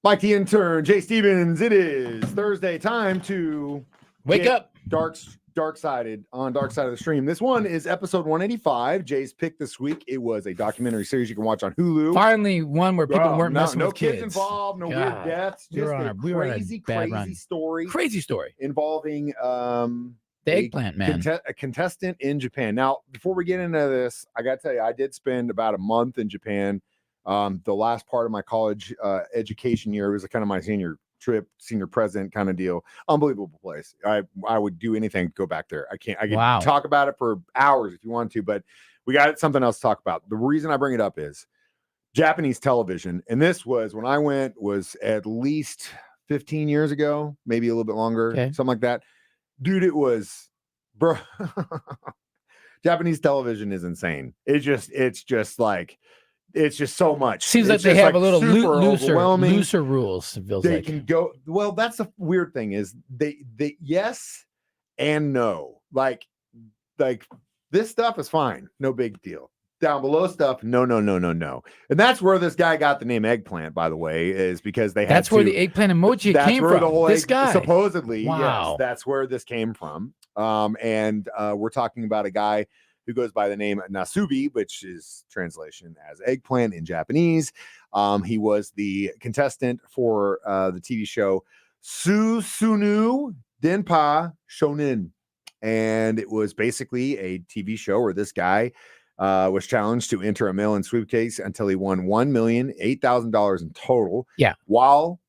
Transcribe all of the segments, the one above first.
Mike the Intern, Jay Stevens. It is Thursday. Time to wake up. Dark-sided on Dark Side of the Stream. This one is episode 185. Jay's pick this week. It was a documentary series you can watch on Hulu. Finally, one where people weren't messing with kids. No kids involved. No weird deaths. Just a crazy story. Crazy story involving the eggplant man, a contestant in Japan. Now, before we get into this, I got to tell you, I did spend about a month in Japan. The last part of my college education year was kind of my senior trip, senior present kind of deal. Unbelievable place. I would do anything to go back there. I could talk about it for hours if you want to, but we got something else to talk about. The reason I bring it up is Japanese television. And this was, when I went, was at least 15 years ago, maybe a little bit longer, something like that. Dude, it was, bro. Japanese television is insane. It's just so much. Seems like they have a little looser rules. It feels they can go. Well, that's the weird thing is they yes and no. Like this stuff is fine, no big deal. Down below stuff, no. And that's where this guy got the name Eggplant, by the way, is because they had that's where the eggplant emoji came from. The whole this guy supposedly, yes, that's where this came from. And we're talking about a guy who goes by the name Nasubi, which is translation as eggplant in Japanese. He was the contestant for the TV show Susunu Denpa Shonen. And it was basically a TV show where this guy was challenged to enter a mail-in sweepstakes until he won $1,008,000 in total. Yeah. While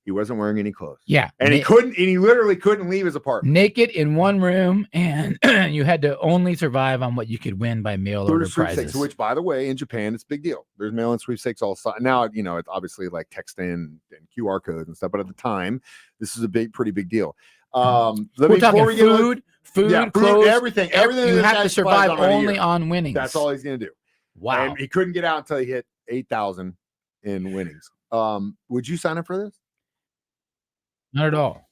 he wasn't wearing any clothes. Yeah. And he literally couldn't leave his apartment. Naked in one room, and you had to only survive on what you could win by mail order prizes. Which, by the way, in Japan, it's a big deal. There's mail-in sweepstakes all the time. Now, it's obviously like text in and QR codes and stuff, but at the time, this is pretty big deal. We're talking food, clothes, everything. You have to survive only on winnings. That's all he's going to do. Wow. And he couldn't get out until he hit 8,000 in winnings. Would you sign up for this? Not at all.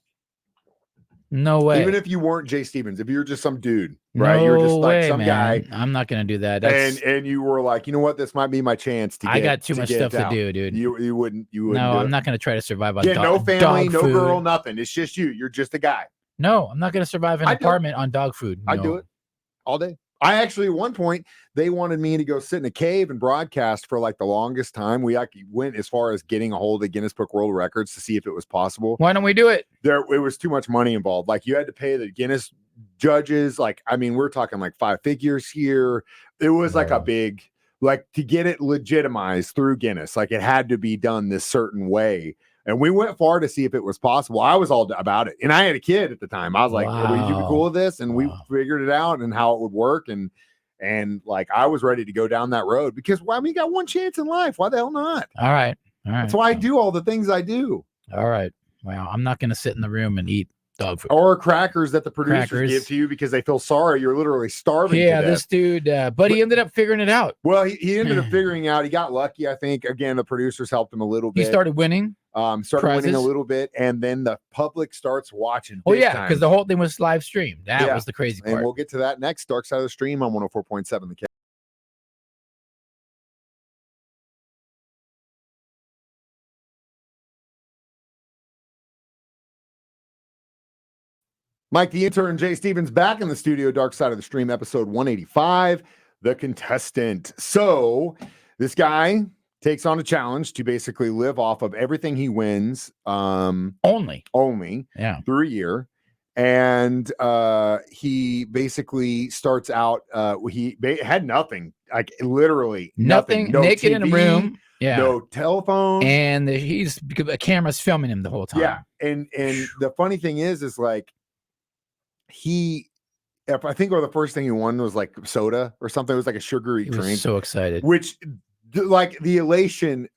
No way. Even if you weren't Jay Stevens, if you're just some dude, right? You're just like some guy. I'm not going to do that. And you were like, you know what? This might be my chance to get. I got too much stuff to do, dude. You wouldn't. No, I'm not going to try to survive on no family, no food. girl, nothing. It's just you. You're just a guy. No, I'm not going to survive in an apartment on dog food. No. I do it all day. I actually, at one point, they wanted me to go sit in a cave and broadcast for like the longest time. We actually went as far as getting a hold of Guinness Book World Records to see if it was possible. Why don't we do it? It was too much money involved. Like you had to pay the Guinness judges. Like, I mean, we're talking like 5 figures here. It was like a big, like to get it legitimized through Guinness, like it had to be done this certain way. And we went far to see if it was possible. I was all about it. And I had a kid at the time. I was like, would you be cool with this? And we figured it out and how it would work. And like, I was ready to go down that road because, you got one chance in life. Why the hell not? All right. That's why I do all the things I do. All right. Well, I'm not going to sit in the room and eat dog food. Or crackers that the producers give to you because they feel sorry. You're literally starving. Yeah, this dude, but he ended up figuring it out. Well, he ended up figuring out. He got lucky, I think. Again, the producers helped him a little bit. He started winning. Winning a little bit, and then the public starts watching. Oh yeah, because the whole thing was live streamed. That was the crazy part. And we'll get to that next. Dark Side of the Stream on 104.7 The K. Mike the Intern, Jay Stevens back in the studio. Dark Side of the Stream, episode 185, The Contestant. So this guy takes on a challenge to basically live off of everything he wins only through a year. And he basically starts out, he had nothing, like literally nothing. No naked TV, in a room. Yeah. No telephone. And a camera's filming him the whole time. Yeah. And the funny thing is like, I think the first thing he won was like soda or something. It was like a sugary drink. So excited. Which, like the elation,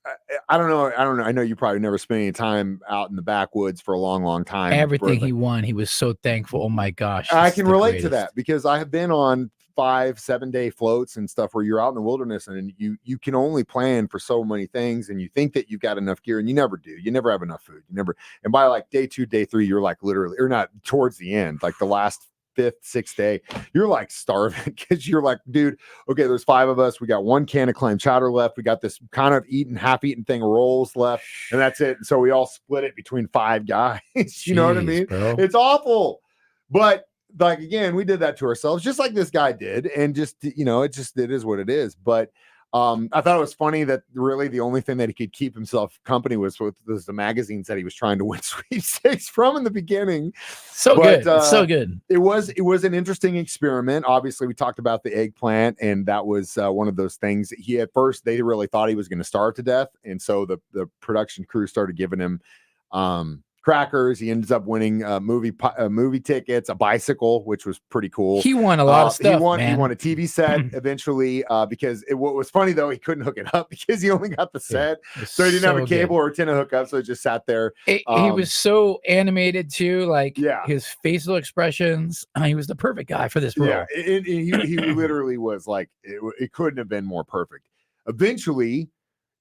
I don't know. I know you probably never spent any time out in the backwoods for a long time. Everything he won, he was so thankful. Oh my gosh. I can relate to that because I have been on 5-7 day floats and stuff where you're out in the wilderness and you can only plan for so many things and you think that you've got enough gear and you never do. You never have enough food. And by like day 2, day 3, you're like literally, or not towards the end, like the last fifth, sixth day, you're like starving because you're like, dude, okay, there's 5 of us. We got 1 can of clam chowder left. We got this kind of half-eaten thing of rolls left, and that's it. And so we all split it between 5 guys. You know what I mean? Bro. It's awful. But like, again, we did that to ourselves, just like this guy did. And just, it is what it is. But I thought it was funny that really the only thing that he could keep himself company was the magazines that he was trying to win sweepstakes from in the beginning. Good. It's so good. It was an interesting experiment. Obviously, we talked about the eggplant, and that was one of those things. At first, they really thought he was going to starve to death, and so the production crew started giving him crackers. He ends up winning movie tickets, a bicycle, which was pretty cool. He won a lot of stuff. He won a TV set eventually, because what was funny though, he couldn't hook it up because he only got the set, so he didn't have a cable or a tin to hook up, so it just sat there. He was so animated too, like his facial expressions. He was the perfect guy for this role. Yeah, he literally was like, it couldn't have been more perfect. Eventually,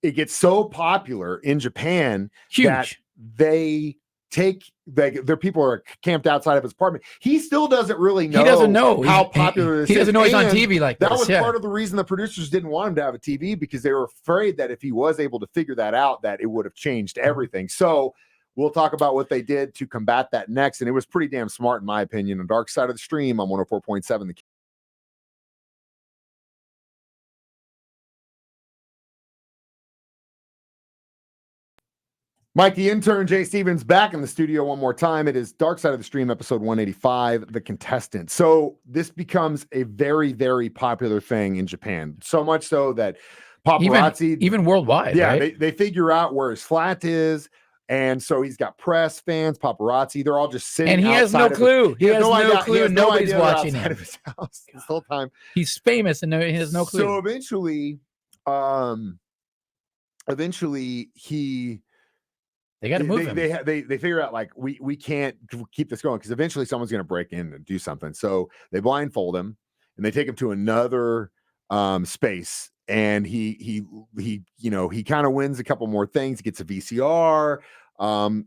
it gets so popular in Japan that they take their people are camped outside of his apartment. He still doesn't really know. He doesn't know how popular this is. He doesn't know he's on TV like that this. Was part of the reason the producers didn't want him to have a TV, because they were afraid that if he was able to figure that out, that it would have changed everything. So we'll talk about what they did to combat that next, and it was pretty damn smart in my opinion. On Dark Side of the Stream on 104.7 The Mike, the intern, Jay Stevens, back in the studio one more time. It is Dark Side of the Stream, episode 185, The Contestant. So this becomes a very, very popular thing in Japan. So much so that paparazzi... Even worldwide, right? They figure out where his flat is. And so he's got press, fans, paparazzi. They're all just sitting outside. And he has no clue. He has no clue. Nobody's watching him. His house this whole time. He's famous and he has no clue. So eventually he... They got to move him. They figure out, like, we can't keep this going, because eventually someone's going to break in and do something. So they blindfold him and they take him to another space, and he kind of wins a couple more things. He gets a VCR.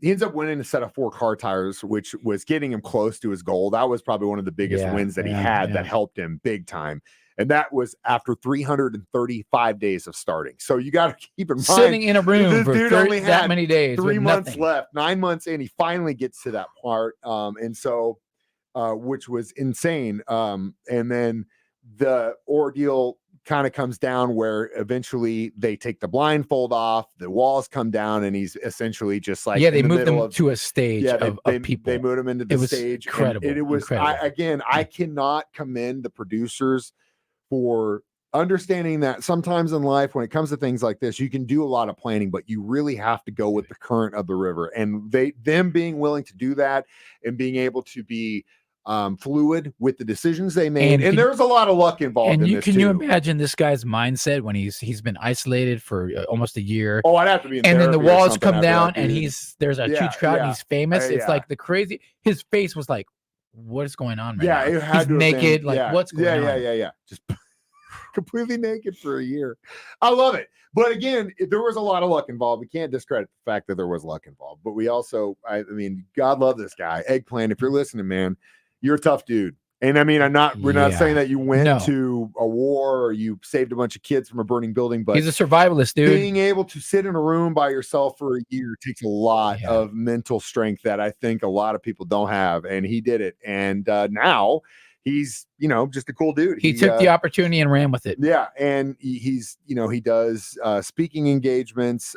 He ends up winning a set of 4 car tires, which was getting him close to his goal. That was probably one of the biggest wins that he had that helped him big time. And that was after 335 days of starting. So you got to keep in mind, sitting in a room for that many days, 3 months left, 9 months in, he finally gets to that part. And so, which was insane. And then the ordeal kind of comes down where eventually they take the blindfold off, the walls come down, and he's essentially just like, they moved him to a stage of people. They moved him into the stage. Incredible. And it was incredible. I cannot commend the producers for understanding that sometimes in life, when it comes to things like this, you can do a lot of planning, but you really have to go with the current of the river. And them being willing to do that and being able to be fluid with the decisions they made. And there's a lot of luck involved in this too. Can you imagine this guy's mindset when he's been isolated for almost a year? Oh, I'd have to be in and then the walls come down that, and there's a huge crowd and he's famous. It's like the crazy, his face was like, what is going on right now? It had he's to naked, like what's going on? Yeah. Just completely naked for a year. I love it. But again, there was a lot of luck involved. We can't discredit the fact that there was luck involved. But we also, I mean, God love this guy. Eggplant, if you're listening, man, you're a tough dude. And I mean, we're not saying that you went to a war or you saved a bunch of kids from a burning building, but he's a survivalist, dude. Being able to sit in a room by yourself for a year takes a lot of mental strength that I think a lot of people don't have. And he did it. And now he's, just a cool dude. He took the opportunity and ran with it. Yeah. And he's, he does speaking engagements,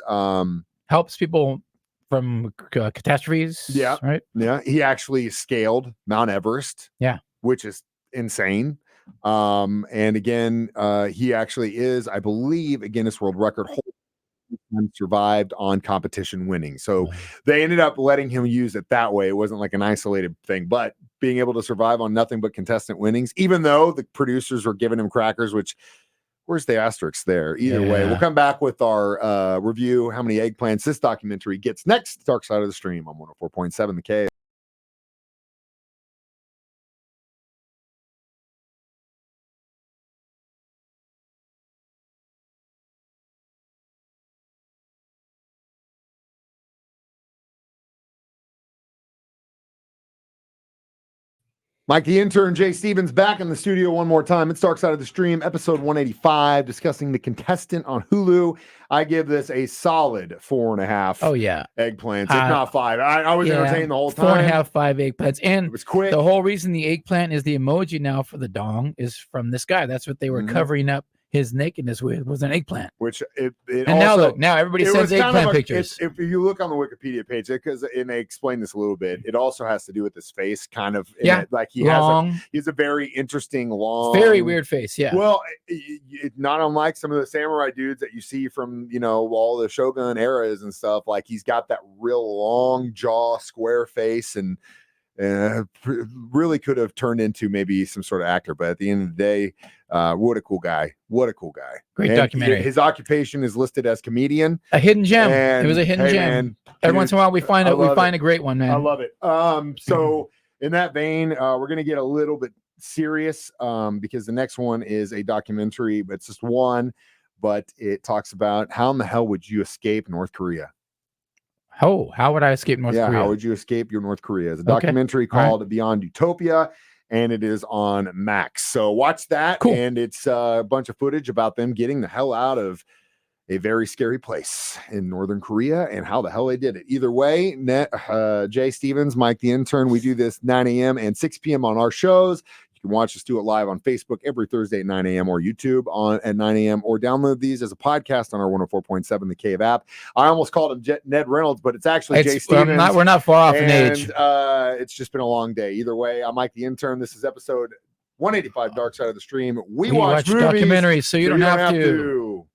helps people from catastrophes. Yeah. Right. Yeah. He actually scaled Mount Everest. Yeah. Which is insane. And again, he actually is, I believe, a Guinness World Record holder, survived on competition winning. So they ended up letting him use it that way. It wasn't like an isolated thing, but being able to survive on nothing but contestant winnings, even though the producers were giving him crackers, which, where's the asterisk there? Either way, we'll come back with our review, how many eggplants this documentary gets next. Dark Side of the Stream on 104.7 The Cave. Mike the Intern, Jay Stevens, back in the studio one more time. It's Dark Side of the Stream, episode 185, discussing The Contestant on Hulu. I give this a solid 4.5. Oh, yeah. Eggplants, if not 5. I was entertained the whole time. 4.5, 5 eggplants. And it was quick. The whole reason the eggplant is the emoji now for the dong is from this guy. That's what they were covering up his nakedness with, was an eggplant. Which and also, now everybody sends eggplant pictures. If you look on the Wikipedia page, and they explain this a little bit, it also has to do with his face, kind of. Like he has a very interesting long, very weird face. Yeah. Well, not unlike some of the samurai dudes that you see from all the Shogun eras and stuff. Like he's got that real long jaw, square face, and really could have turned into maybe some sort of actor. But at the end of the day, what a cool guy. Great documentary. His occupation is listed as comedian. A hidden gem. It was a hidden gem. Man, every once in a while we find a great one, man. I love it. So in that vein, we're going to get a little bit serious because the next one is a documentary, but it's just one, but it talks about how in the hell would you escape North Korea? Oh, how would I escape North Korea? How would you escape your North Korea? It's a documentary called Beyond Utopia, and it is on Max. So watch that. Cool. And it's a bunch of footage about them getting the hell out of a very scary place in Northern Korea and how the hell they did it. Either way, Jay Stevens, Mike the Intern, we do this 9 a.m. and 6 p.m. on our shows. You can watch us do it live on Facebook every Thursday at 9 a.m. or YouTube at 9 a.m. or download these as a podcast on our 104.7 The Cave app. I almost called him Ned Reynolds, but it's actually Jay Stevens. We're not far off in age. It's just been a long day. Either way, I'm Mike the Intern. This is episode 185 Dark Side of the Stream. We watch movies, documentaries, so you don't have to.